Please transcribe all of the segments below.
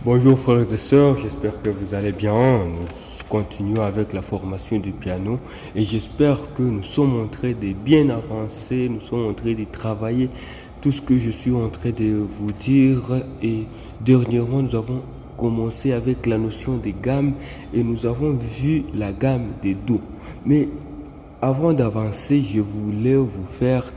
Bonjour frères et sœurs, j'espère que vous allez bien. Nous continuons avec la formation du piano et j'espère que nous sommes en train de bien avancer, nous sommes en train de travailler tout ce que je suis en train de vous dire. Et dernièrement, nous avons commencé avec la notion des gammes et nous avons vu la gamme des Do. Mais avant d'avancer, je voulais vous faire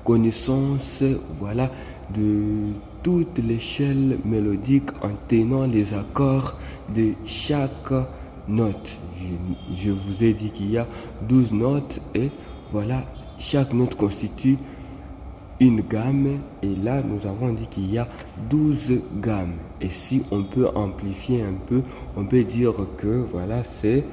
connaissance, voilà, de toute l'échelle mélodique en tenant les accords de chaque note. Je vous ai dit qu'il y a 12 notes et voilà, chaque note constitue une gamme et là nous avons dit qu'il y a 12 gammes. Et si on peut amplifier un peu, on peut dire que voilà, c'est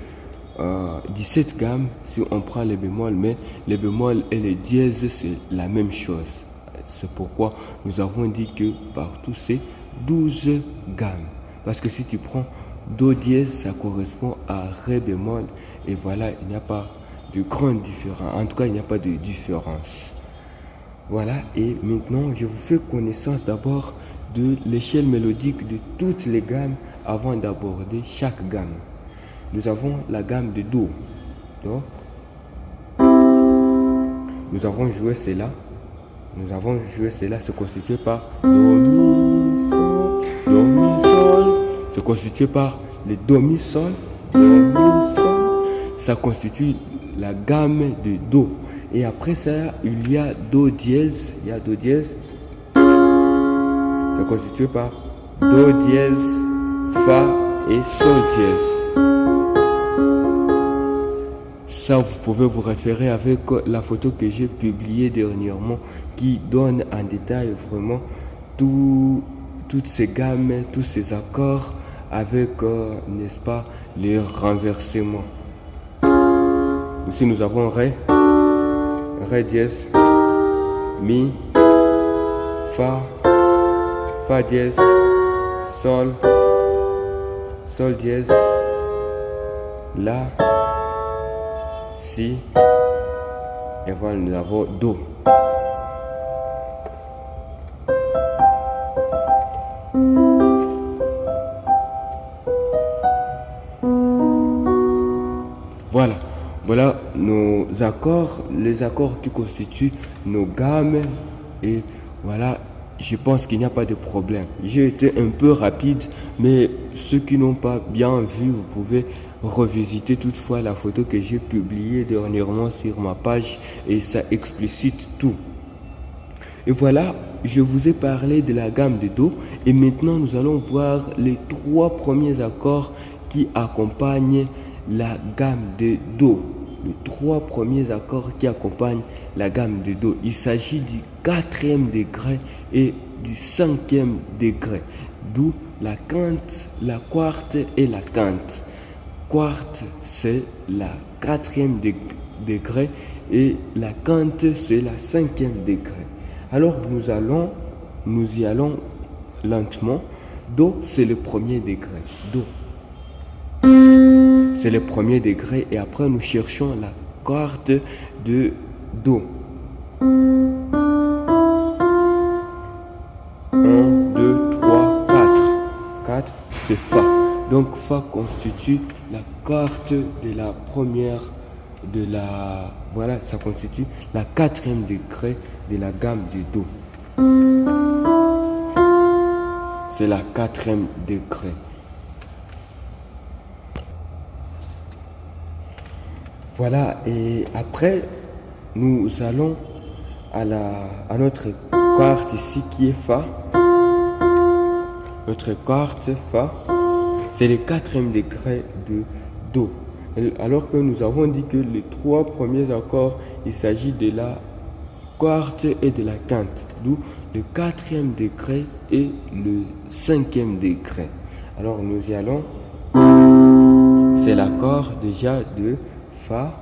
17 gammes si on prend les bémols, mais les bémols et les dièses c'est la même chose. C'est pourquoi nous avons dit que partout c'est 12 gammes. Parce que si tu prends Do dièse, ça correspond à Ré bémol. Et voilà, il n'y a pas de grande différence. En tout cas, il n'y a pas de différence. Voilà, et maintenant, je vous fais connaissance d'abord de l'échelle mélodique de toutes les gammes avant d'aborder chaque gamme. Nous avons la gamme de Do. Donc, nous avons joué cela. C'est constitué par Do, Mi, Sol, Do, Mi, Sol. C'est constitué par les Do, Mi, Sol, Do, Mi, Sol. Ça constitue la gamme de Do. Et après ça, il y a Do dièse. Il y a Do dièse. C'est constitué par Do dièse, Fa et Sol dièse. Ça, vous pouvez vous référer avec la photo que j'ai publiée dernièrement qui donne en détail vraiment toutes ces gammes, tous ces accords avec, n'est-ce pas, les renversements. Ici, nous avons Ré, Ré dièse, Mi, Fa, Fa dièse, Sol, Sol dièse, La, Si, et voilà, nous avons Do. Voilà nos accords, les accords qui constituent nos gammes. Et voilà, je pense qu'il n'y a pas de problème. J'ai été un peu rapide, mais ceux qui n'ont pas bien vu, vous pouvez revisiter toutefois la photo que j'ai publiée dernièrement sur ma page et ça explicite tout. Et voilà, je vous ai parlé de la gamme de Do et maintenant nous allons voir les 3 premiers accords qui accompagnent la gamme de Do. Les 3 premiers accords qui accompagnent la gamme de Do. Il s'agit du 4e degré et du 5e degré. D'où la quinte, la quarte et la quinte. Quarte, c'est la 4e degré et la quinte, c'est la 5e degré. Alors nous y allons lentement. Do, c'est le premier degré. Do. C'est le premier degré et après nous cherchons la quarte de Do. 1, 2, 3, 4. 4, c'est Fa. Donc Fa constitue la quarte de la première de la... Voilà, ça constitue la 4e degré de la gamme du Do. C'est la 4e degré. Voilà, et après, nous allons à notre quarte ici qui est Fa. Notre quarte Fa, c'est le 4e degré de Do. Alors que nous avons dit que les 3 premiers accords, il s'agit de la quarte et de la quinte. D'où le 4e degré et le 5e degré. Alors nous y allons. C'est l'accord déjà de Fa,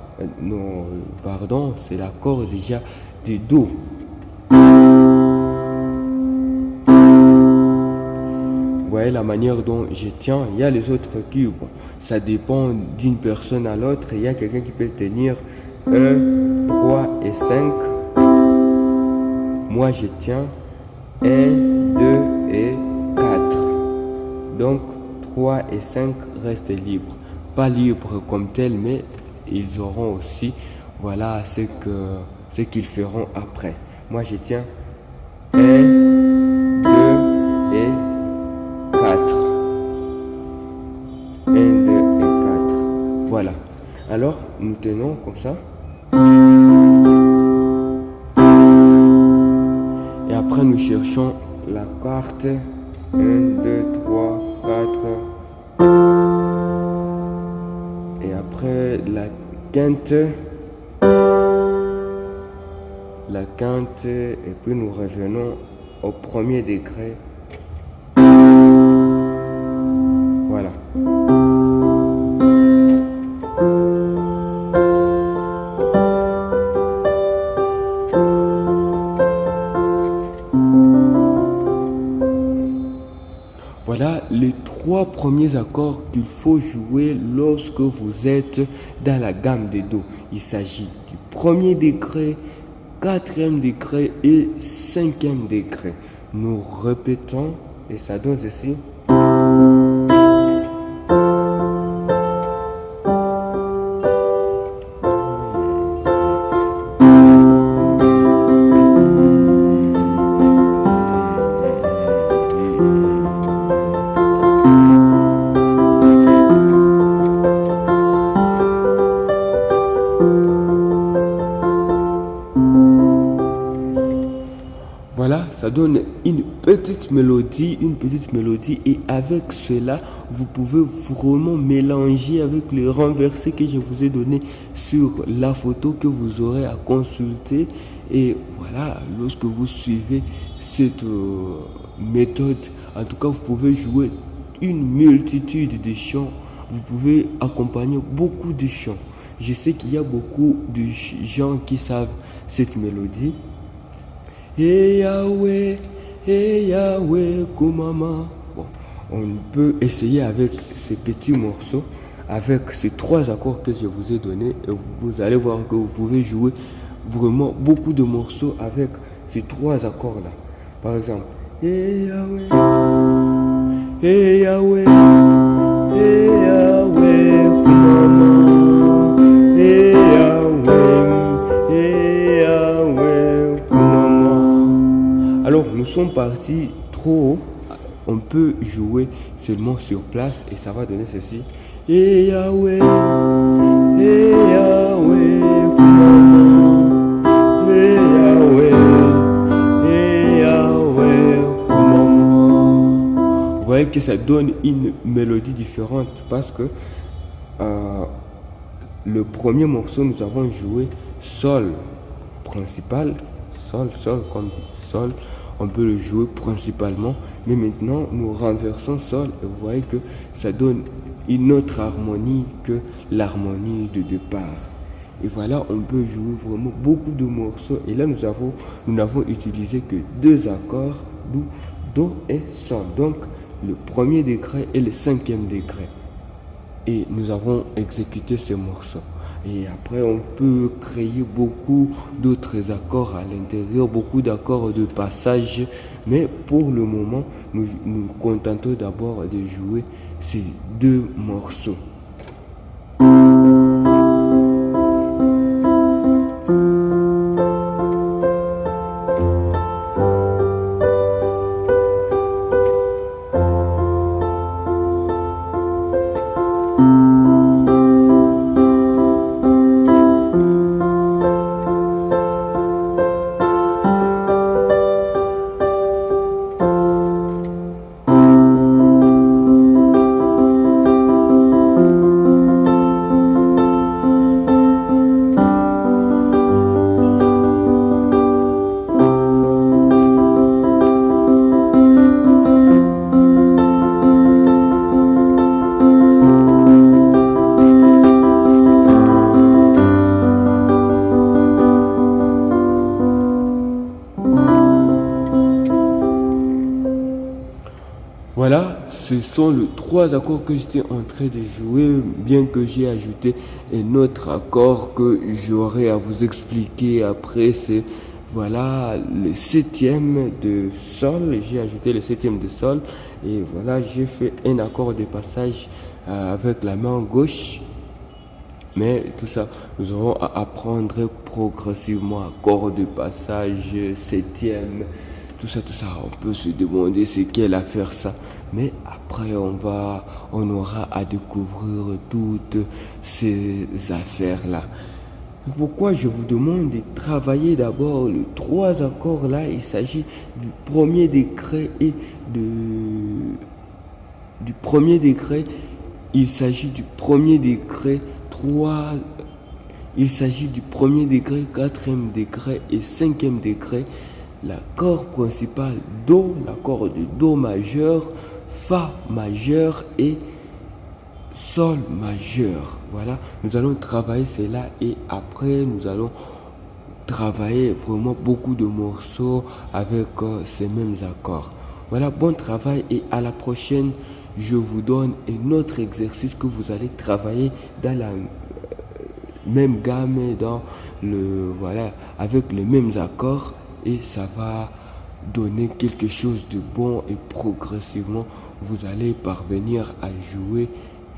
non, pardon, c'est l'accord déjà de Do. Vous voyez la manière dont je tiens. Il y a les autres cubes. Ça dépend d'une personne à l'autre. Il y a quelqu'un qui peut tenir 1, 3 et 5. Moi, je tiens 1, 2 et 4. Donc 3 et 5 restent libres. Pas libres comme tels, mais ils auront aussi, voilà, ce qu'ils feront après. Moi, je tiens 1, 2 et 4. 1, 2 et 4. Voilà. Alors, nous tenons comme ça. Et après, nous cherchons la carte. 1, 2, 3, 4. Et après, la quinte. La quinte. Et puis, nous revenons au premier degré. Voilà. Voilà les 3 premiers accords qu'il faut jouer lorsque vous êtes dans la gamme de Do. Il s'agit du premier degré, 4e degré et 5e degré. Nous répétons et ça donne ceci. Voilà, ça donne une petite mélodie et avec cela, vous pouvez vraiment mélanger avec les renversés que je vous ai donné sur la photo que vous aurez à consulter. Et voilà, lorsque vous suivez cette méthode, en tout cas, vous pouvez jouer une multitude de chants, vous pouvez accompagner beaucoup de chants. Je sais qu'il y a beaucoup de gens qui savent cette mélodie. Hey Yahweh, Kumama. Bon, on peut essayer avec ces petits morceaux, avec ces 3 accords que je vous ai donnés, et vous allez voir que vous pouvez jouer vraiment beaucoup de morceaux avec ces 3 accords-là. Par exemple, Hey Yahweh, Kumama, Hey Yahweh, Kumama. Alors, nous sommes partis trop haut. On peut jouer seulement sur place et ça va donner ceci. Hey Yahweh, Kumama, Hey Yahweh, Kumama. Vous voyez que ça donne une mélodie différente parce que le premier morceau, nous avons joué Sol principal, Sol comme Sol. On peut le jouer principalement, mais maintenant nous renversons Sol et vous voyez que ça donne une autre harmonie que l'harmonie de départ. Et voilà, on peut jouer vraiment beaucoup de morceaux. Et là, nous n'avons utilisé que 2 accords, Do et Sol. Donc, le premier degré et le 5e degré. Et nous avons exécuté ces morceaux. Et après, on peut créer beaucoup d'autres accords à l'intérieur, beaucoup d'accords de passage. Mais pour le moment, nous nous contentons d'abord de jouer ces 2 morceaux. Voilà, ce sont les 3 accords que j'étais en train de jouer, bien que j'ai ajouté un autre accord que j'aurai à vous expliquer après. C'est voilà le septième de sol. J'ai ajouté le septième de sol et voilà, j'ai fait un accord de passage avec la main gauche. Mais tout ça, nous aurons à apprendre progressivement accord de passage, septième, tout ça, tout ça. On peut se demander c'est quelle affaire ça. Mais après, on aura à découvrir toutes ces affaires-là. Pourquoi je vous demande de travailler d'abord les trois accords là? Il s'agit du premier degré et du premier degré. Il s'agit du premier degré 3. Il s'agit du premier degré, quatrième degré et cinquième degré. L'accord principal Do, l'accord de Do majeur, Fa majeur et Sol majeur. Voilà, nous allons travailler cela et après nous allons travailler vraiment beaucoup de morceaux avec ces mêmes accords. Voilà, bon travail et à la prochaine. Je vous donne un autre exercice que vous allez travailler dans la même gamme, voilà, avec les mêmes accords et ça va donner quelque chose de bon et progressivement vous allez parvenir à jouer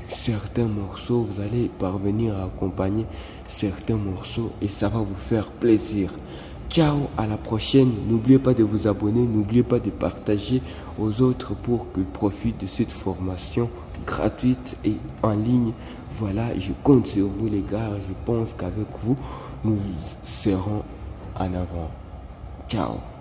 certains morceaux, vous allez parvenir à accompagner certains morceaux et ça va vous faire plaisir. Ciao, à la prochaine. N'oubliez pas de vous abonner, n'oubliez pas de partager aux autres pour qu'ils profitent de cette formation gratuite et en ligne. Voilà, je compte sur vous les gars, je pense qu'avec vous, nous serons en avant. Ciao.